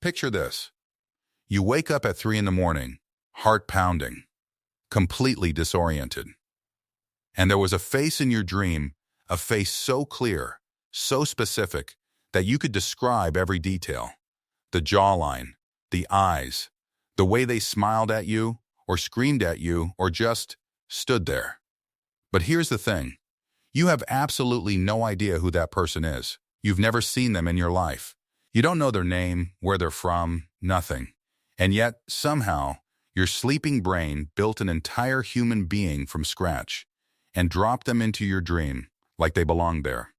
Picture this. You wake up at 3 in the morning, heart pounding, completely disoriented. And there was a face in your dream, a face so clear, so specific, that you could describe every detail. The jawline, the eyes, the way they smiled at you, or screamed at you, or just stood there. But here's the thing. You have absolutely no idea who that person is. You've never seen them in your life. You don't know their name, where they're from, nothing. And yet, somehow, your sleeping brain built an entire human being from scratch and dropped them into your dream like they belonged there.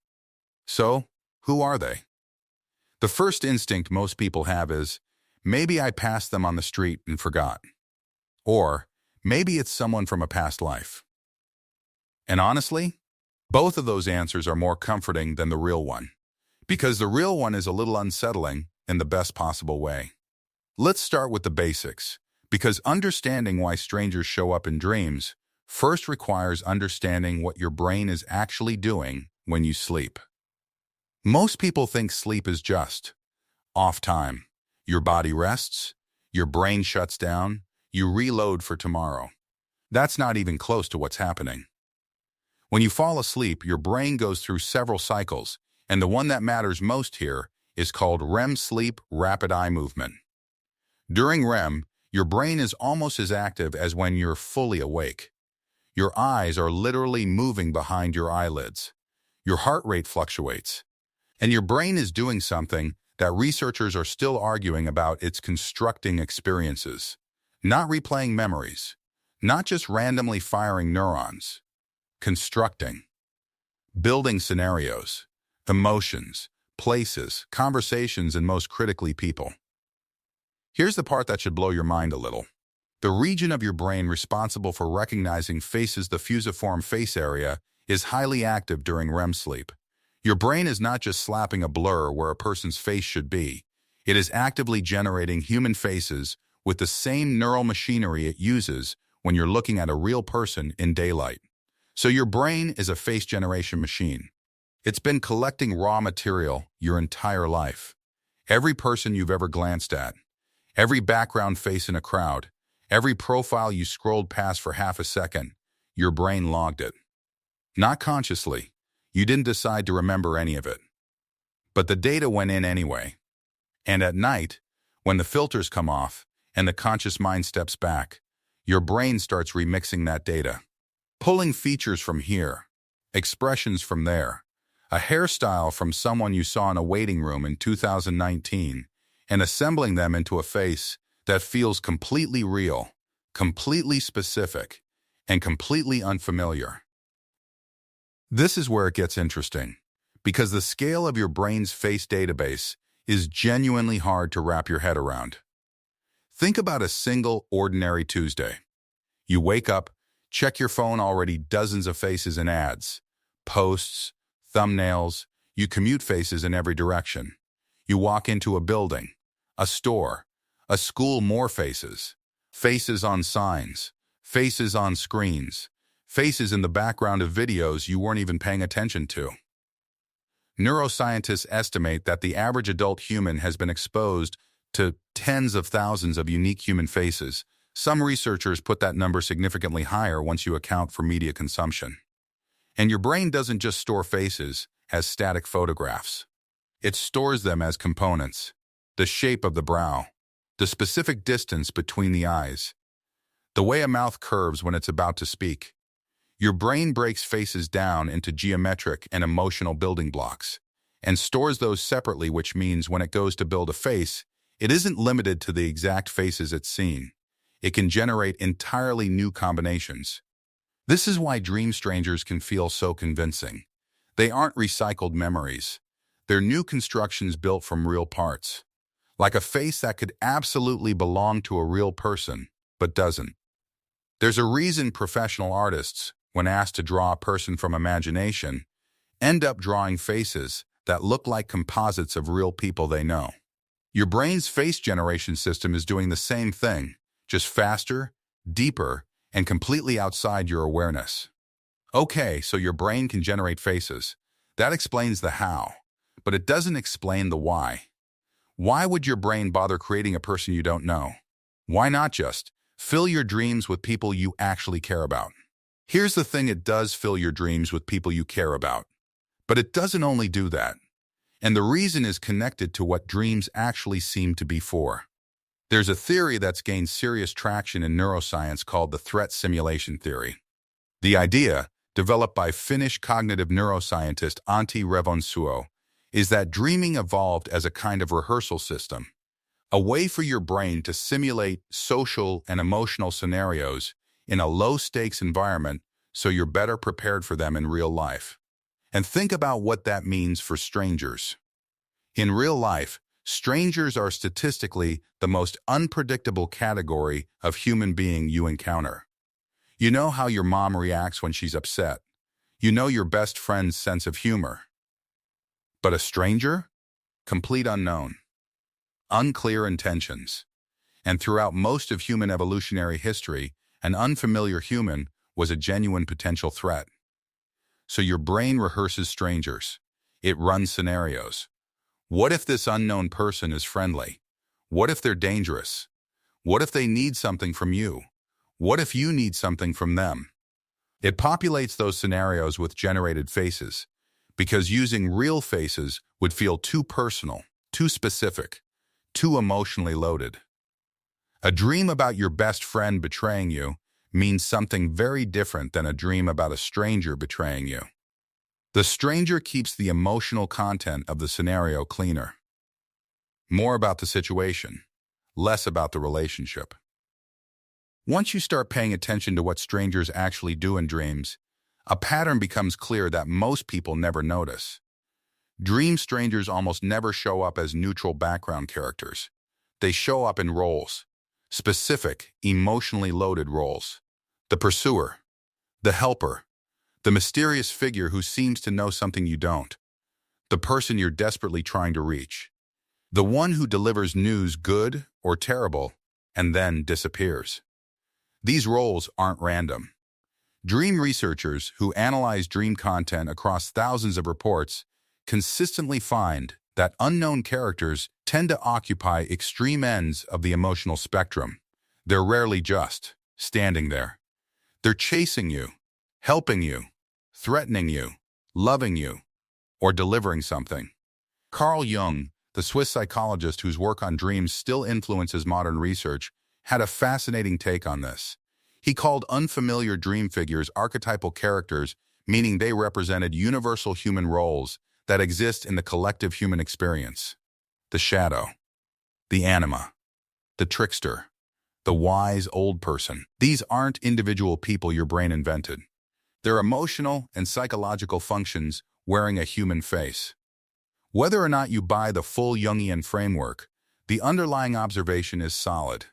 So, who are they? The first instinct most people have is, maybe I passed them on the street and forgot. Or, maybe it's someone from a past life. And honestly, both of those answers are more comforting than the real one, because the real one is a little unsettling in the best possible way. Let's start with the basics, because understanding why strangers show up in dreams first requires understanding what your brain is actually doing when you sleep. Most people think sleep is just off time. Your body rests, your brain shuts down, you reload for tomorrow. That's not even close to what's happening. When you fall asleep, your brain goes through several cycles, and the one that matters most here is called REM sleep, rapid eye movement. During REM, your brain is almost as active as when you're fully awake. Your eyes are literally moving behind your eyelids. Your heart rate fluctuates. And your brain is doing something that researchers are still arguing about. It's constructing experiences, not replaying memories, not just randomly firing neurons. Constructing, building scenarios, emotions, places, conversations, and most critically, people. Here's the part that should blow your mind a little. The region of your brain responsible for recognizing faces, the fusiform face area, is highly active during REM sleep. Your brain is not just slapping a blur where a person's face should be. It is actively generating human faces with the same neural machinery it uses when you're looking at a real person in daylight. So your brain is a face generation machine. It's been collecting raw material your entire life. Every person you've ever glanced at, every background face in a crowd, every profile you scrolled past for half a second, your brain logged it. Not consciously. You didn't decide to remember any of it. But the data went in anyway. And at night, when the filters come off and the conscious mind steps back, your brain starts remixing that data. Pulling features from here, expressions from there, a hairstyle from someone you saw in a waiting room in 2019, and assembling them into a face that feels completely real, completely specific, and completely unfamiliar. This is where it gets interesting, because the scale of your brain's face database is genuinely hard to wrap your head around. Think about a single, ordinary Tuesday. You wake up, check your phone, already dozens of faces and ads, posts, thumbnails. You commute, faces in every direction. You walk into a building, a store, a school, more faces. Faces on signs, faces on screens, faces in the background of videos you weren't even paying attention to. Neuroscientists estimate that the average adult human has been exposed to tens of thousands of unique human faces. Some researchers put that number significantly higher once you account for media consumption. And your brain doesn't just store faces as static photographs. It stores them as components: the shape of the brow, the specific distance between the eyes, the way a mouth curves when it's about to speak. Your brain breaks faces down into geometric and emotional building blocks and stores those separately, which means when it goes to build a face, it isn't limited to the exact faces it's seen. It can generate entirely new combinations. This is why dream strangers can feel so convincing. They aren't recycled memories. They're new constructions built from real parts. Like a face that could absolutely belong to a real person, but doesn't. There's a reason professional artists, when asked to draw a person from imagination, end up drawing faces that look like composites of real people they know. Your brain's face generation system is doing the same thing, just faster, deeper, and completely outside your awareness. Okay, so your brain can generate faces. That explains the how, but it doesn't explain the why. Why would your brain bother creating a person you don't know? Why not just fill your dreams with people you actually care about? Here's the thing, it does fill your dreams with people you care about. But it doesn't only do that. And the reason is connected to what dreams actually seem to be for. There's a theory that's gained serious traction in neuroscience called the threat simulation theory. The idea, developed by Finnish cognitive neuroscientist Antti Revonsuo, is that dreaming evolved as a kind of rehearsal system, a way for your brain to simulate social and emotional scenarios in a low-stakes environment so you're better prepared for them in real life. And think about what that means for strangers. In real life, strangers are statistically the most unpredictable category of human being you encounter. You know how your mom reacts when she's upset. You know your best friend's sense of humor. But a stranger? Complete unknown. Unclear intentions. And throughout most of human evolutionary history, an unfamiliar human was a genuine potential threat. So your brain rehearses strangers. It runs scenarios. What if this unknown person is friendly? What if they're dangerous? What if they need something from you? What if you need something from them? It populates those scenarios with generated faces, because using real faces would feel too personal, too specific, too emotionally loaded. A dream about your best friend betraying you means something very different than a dream about a stranger betraying you. The stranger keeps the emotional content of the scenario cleaner. More about the situation, less about the relationship. Once you start paying attention to what strangers actually do in dreams, a pattern becomes clear that most people never notice. Dream strangers almost never show up as neutral background characters. They show up in roles, specific, emotionally loaded roles. The pursuer, the helper, the mysterious figure who seems to know something you don't, the person you're desperately trying to reach, the one who delivers news good or terrible and then disappears. These roles aren't random. Dream researchers who analyze dream content across thousands of reports consistently find that unknown characters tend to occupy extreme ends of the emotional spectrum. They're rarely just standing there. They're chasing you, helping you, threatening you, loving you, or delivering something. Carl Jung, the Swiss psychologist whose work on dreams still influences modern research, had a fascinating take on this. He called unfamiliar dream figures archetypal characters, meaning they represented universal human roles that exist in the collective human experience. The shadow, the anima, the trickster, the wise old person. These aren't individual people your brain invented. They're emotional and psychological functions wearing a human face. Whether or not you buy the full Jungian framework, the underlying observation is solid.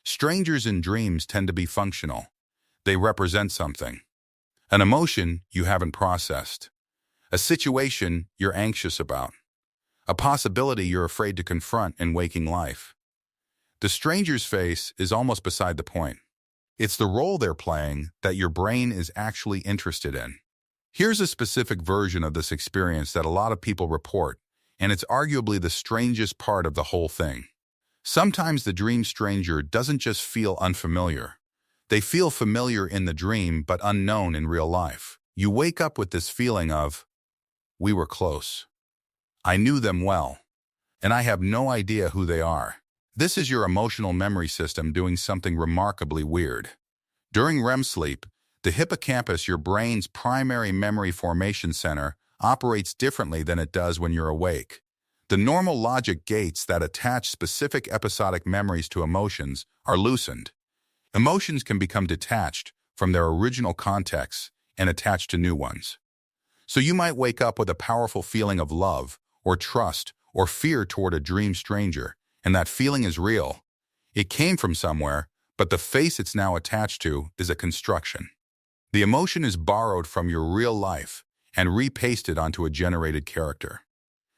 Strangers in dreams tend to be functional. They represent something. An emotion you haven't processed. A situation you're anxious about. A possibility you're afraid to confront in waking life. The stranger's face is almost beside the point. It's the role they're playing that your brain is actually interested in. Here's a specific version of this experience that a lot of people report, and it's arguably the strangest part of the whole thing. Sometimes the dream stranger doesn't just feel unfamiliar. They feel familiar in the dream but unknown in real life. You wake up with this feeling of, we were close. I knew them well, and I have no idea who they are. This is your emotional memory system doing something remarkably weird. During REM sleep, the hippocampus, your brain's primary memory formation center, operates differently than it does when you're awake. The normal logic gates that attach specific episodic memories to emotions are loosened. Emotions can become detached from their original contexts and attached to new ones. So you might wake up with a powerful feeling of love or trust or fear toward a dream stranger, and that feeling is real. It came from somewhere, but the face it's now attached to is a construction. The emotion is borrowed from your real life and repasted onto a generated character.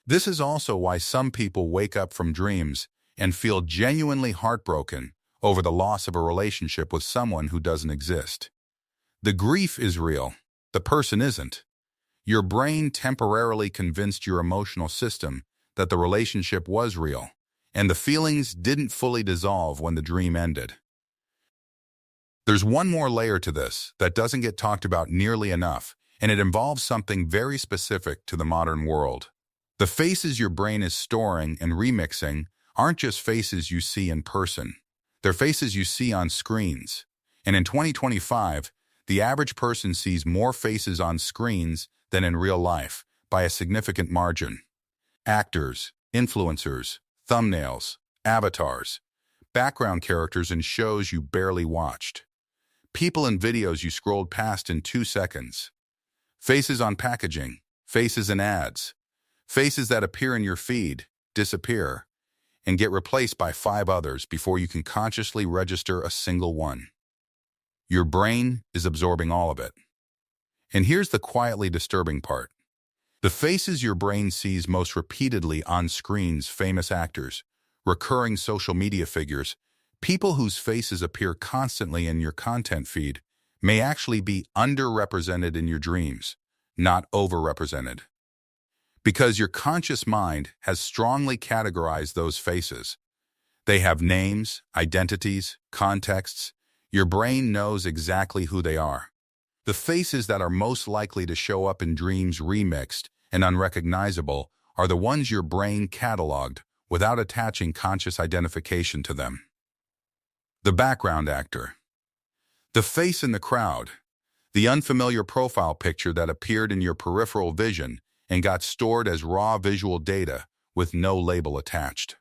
This is also why some people wake up from dreams and feel genuinely heartbroken over the loss of a relationship with someone who doesn't exist. The grief is real. The person isn't. Your brain temporarily convinced your emotional system that the relationship was real, and the feelings didn't fully dissolve when the dream ended. There's one more layer to this that doesn't get talked about nearly enough, and it involves something very specific to the modern world. The faces your brain is storing and remixing aren't just faces you see in person. They're faces you see on screens. And in 2025, the average person sees more faces on screens than in real life, by a significant margin. Actors, influencers, thumbnails, avatars, background characters in shows you barely watched. People in videos you scrolled past in 2 seconds. Faces on packaging, faces in ads, faces that appear in your feed, disappear, and get replaced by 5 others before you can consciously register a single one. Your brain is absorbing all of it. And here's the quietly disturbing part. The faces your brain sees most repeatedly on screens, famous actors, recurring social media figures, people whose faces appear constantly in your content feed, may actually be underrepresented in your dreams, not overrepresented. Because your conscious mind has strongly categorized those faces. They have names, identities, contexts. Your brain knows exactly who they are. The faces that are most likely to show up in dreams remixed and unrecognizable are the ones your brain cataloged without attaching conscious identification to them. The background actor. The face in the crowd. The unfamiliar profile picture that appeared in your peripheral vision and got stored as raw visual data with no label attached.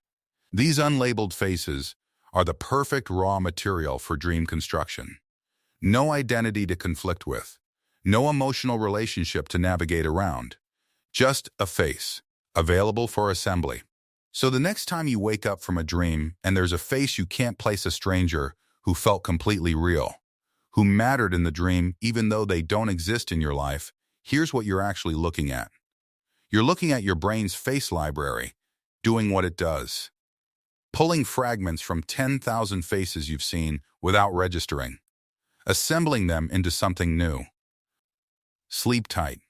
These unlabeled faces are the perfect raw material for dream construction. No identity to conflict with, no emotional relationship to navigate around, just a face, available for assembly. So the next time you wake up from a dream and there's a face you can't place a stranger who felt completely real, who mattered in the dream even though they don't exist in your life, here's what you're actually looking at. You're looking at your brain's face library, doing what it does. Pulling fragments from 10,000 faces you've seen without registering. Assembling them into something new. Sleep tight.